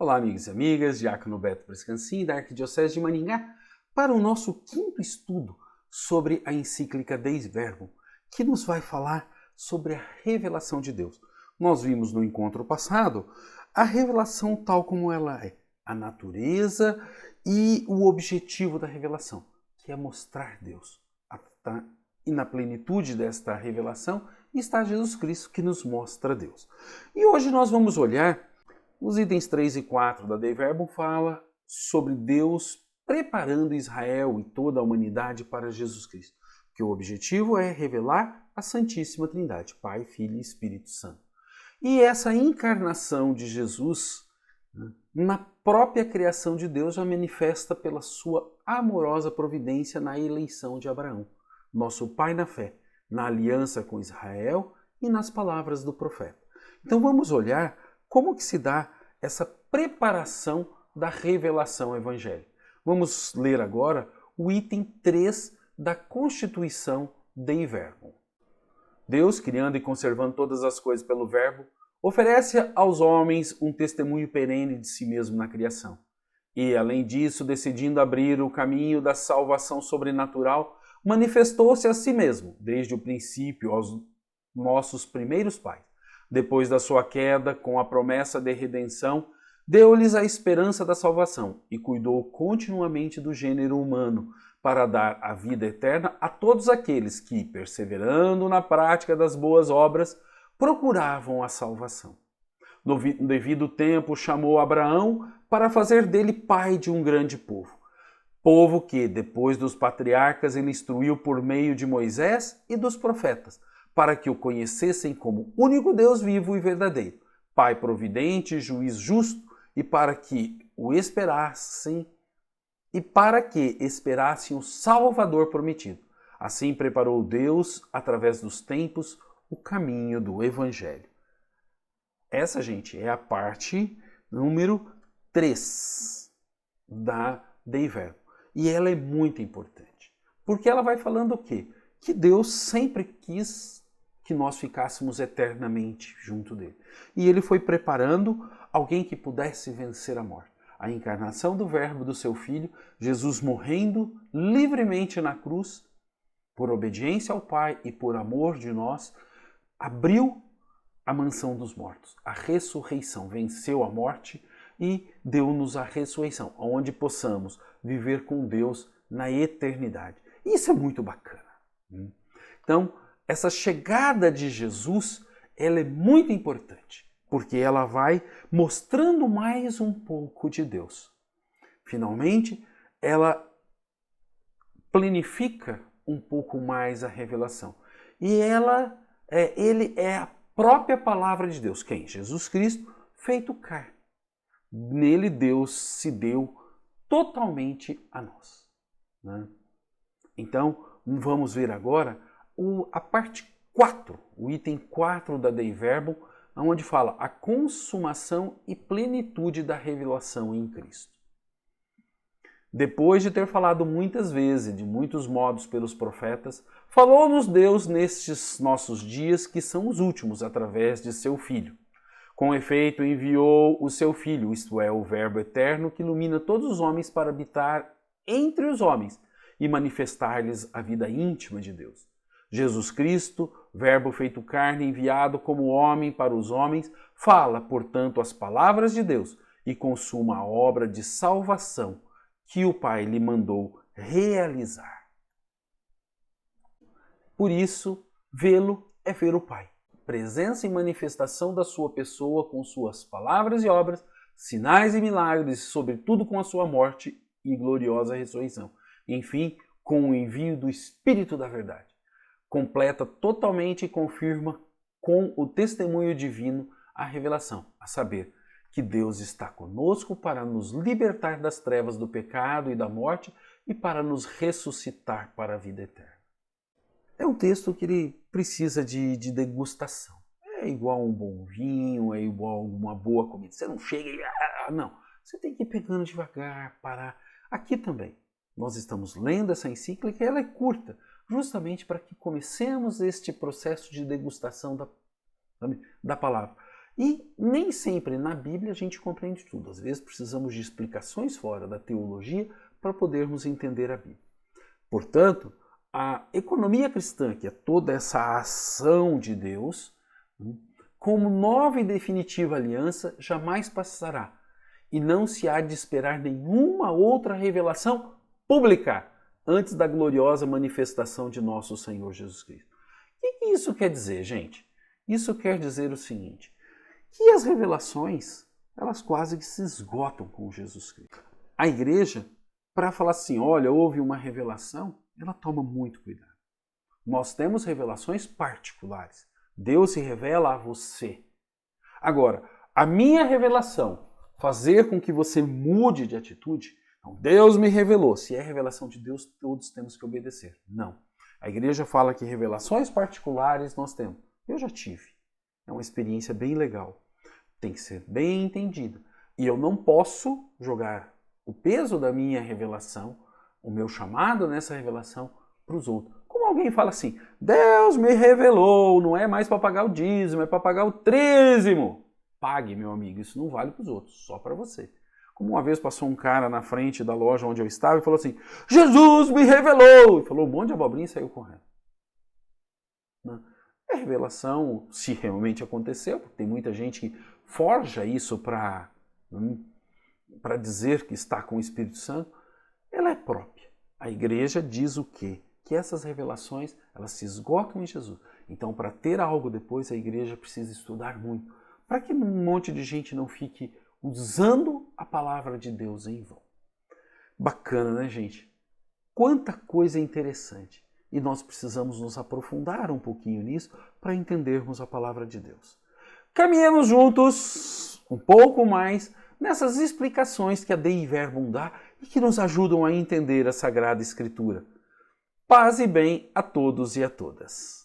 Olá, amigos e amigas, Diácono Beto Brescancini, da Arquidiocese de Maringá, para o nosso quinto estudo sobre a encíclica Dei Verbum, que nos vai falar sobre a revelação de Deus. Nós vimos no encontro passado a revelação tal como ela é, a natureza e o objetivo da revelação, que é mostrar Deus. E na plenitude desta revelação está Jesus Cristo, que nos mostra Deus. E hoje nós vamos olhar os itens 3 e 4 da Dei Verbum fala sobre Deus preparando Israel e toda a humanidade para Jesus Cristo, que o objetivo é revelar a Santíssima Trindade, Pai, Filho e Espírito Santo. E essa encarnação de Jesus, na própria criação de Deus, já manifesta pela sua amorosa providência na eleição de Abraão, nosso pai na fé, na aliança com Israel e nas palavras do profeta. Então vamos olhar como que se dá essa preparação da revelação evangélica. Vamos ler agora o item 3 da Constituição Dei Verbum. Deus, criando e conservando todas as coisas pelo Verbo, oferece aos homens um testemunho perene de si mesmo na criação. E, além disso, decidindo abrir o caminho da salvação sobrenatural, manifestou-se a si mesmo, desde o princípio, aos nossos primeiros pais. Depois da sua queda, com a promessa de redenção, deu-lhes a esperança da salvação e cuidou continuamente do gênero humano para dar a vida eterna a todos aqueles que, perseverando na prática das boas obras, procuravam a salvação. No devido tempo, chamou Abraão para fazer dele pai de um grande povo. Povo que, depois dos patriarcas, ele instruiu por meio de Moisés e dos profetas, para que o conhecessem como único Deus vivo e verdadeiro, Pai providente e juiz justo, e para que esperassem o Salvador prometido. Assim preparou Deus, através dos tempos, o caminho do Evangelho. Essa, gente, é a parte número 3 da Dei Verbum. E ela é muito importante, porque ela vai falando o quê? Que Deus sempre quis que nós ficássemos eternamente junto dele. E ele foi preparando alguém que pudesse vencer a morte. A encarnação do Verbo do seu Filho, Jesus morrendo livremente na cruz, por obediência ao Pai e por amor de nós, abriu a mansão dos mortos. A ressurreição venceu a morte e deu-nos a ressurreição, onde possamos viver com Deus na eternidade. Isso é muito bacana. Então, essa chegada de Jesus, ela é muito importante, porque ela vai mostrando mais um pouco de Deus. Finalmente, ela planifica um pouco mais a revelação. E ele é a própria palavra de Deus. Quem? Jesus Cristo, feito carne. Nele Deus se deu totalmente a nós. Então, vamos ver agora a parte 4, o item 4 da Dei Verbum, onde fala a consumação e plenitude da revelação em Cristo. Depois de ter falado muitas vezes, de muitos modos pelos profetas, falou-nos Deus nestes nossos dias, que são os últimos, através de seu Filho. Com efeito, enviou o seu Filho, isto é, o Verbo eterno, que ilumina todos os homens para habitar entre os homens e manifestar-lhes a vida íntima de Deus. Jesus Cristo, Verbo feito carne, enviado como homem para os homens, fala, portanto, as palavras de Deus e consuma a obra de salvação que o Pai lhe mandou realizar. Por isso, vê-lo é ver o Pai. Presença e manifestação da sua pessoa com suas palavras e obras, sinais e milagres, sobretudo com a sua morte e gloriosa ressurreição. Enfim, com o envio do Espírito da verdade. Completa totalmente e confirma com o testemunho divino a revelação, a saber, que Deus está conosco para nos libertar das trevas do pecado e da morte e para nos ressuscitar para a vida eterna. É um texto que ele precisa de degustação. É igual um bom vinho, é igual uma boa comida. Você não chega e... Não, você tem que ir pegando devagar, parar. Aqui também, nós estamos lendo essa encíclica e ela é curta, justamente para que comecemos este processo de degustação da palavra. E nem sempre na Bíblia a gente compreende tudo. Às vezes precisamos de explicações fora da teologia para podermos entender a Bíblia. Portanto, a economia cristã, que é toda essa ação de Deus, como nova e definitiva aliança, jamais passará. E não se há de esperar nenhuma outra revelação pública antes da gloriosa manifestação de nosso Senhor Jesus Cristo. O que isso quer dizer, gente? Isso quer dizer o seguinte, que as revelações, elas quase que se esgotam com Jesus Cristo. A igreja, para falar assim, olha, houve uma revelação, ela toma muito cuidado. Nós temos revelações particulares. Deus se revela a você. Agora, a minha revelação, fazer com que você mude de atitude, então, Deus me revelou. Se é revelação de Deus, todos temos que obedecer. Não. A igreja fala que revelações particulares nós temos. Eu já tive. É uma experiência bem legal. Tem que ser bem entendida. E eu não posso jogar o peso da minha revelação, o meu chamado nessa revelação, para os outros. Como alguém fala assim, Deus me revelou, não é mais para pagar o dízimo, é para pagar o trízimo. Pague, meu amigo, isso não vale para os outros, só para você. Como uma vez passou um cara na frente da loja onde eu estava e falou assim, Jesus me revelou! E falou um monte de abobrinha e saiu correndo. É revelação, se realmente aconteceu, porque tem muita gente que forja isso para dizer que está com o Espírito Santo, ela é própria. A igreja diz o quê? Que essas revelações, elas se esgotam em Jesus. Então, para ter algo depois, a igreja precisa estudar muito, para que um monte de gente não fique usando a palavra de Deus em vão. Bacana, né, gente? Quanta coisa interessante. E nós precisamos nos aprofundar um pouquinho nisso para entendermos a palavra de Deus. Caminhemos juntos um pouco mais nessas explicações que a Dei Verbum dá e que nos ajudam a entender a Sagrada Escritura. Paz e bem a todos e a todas.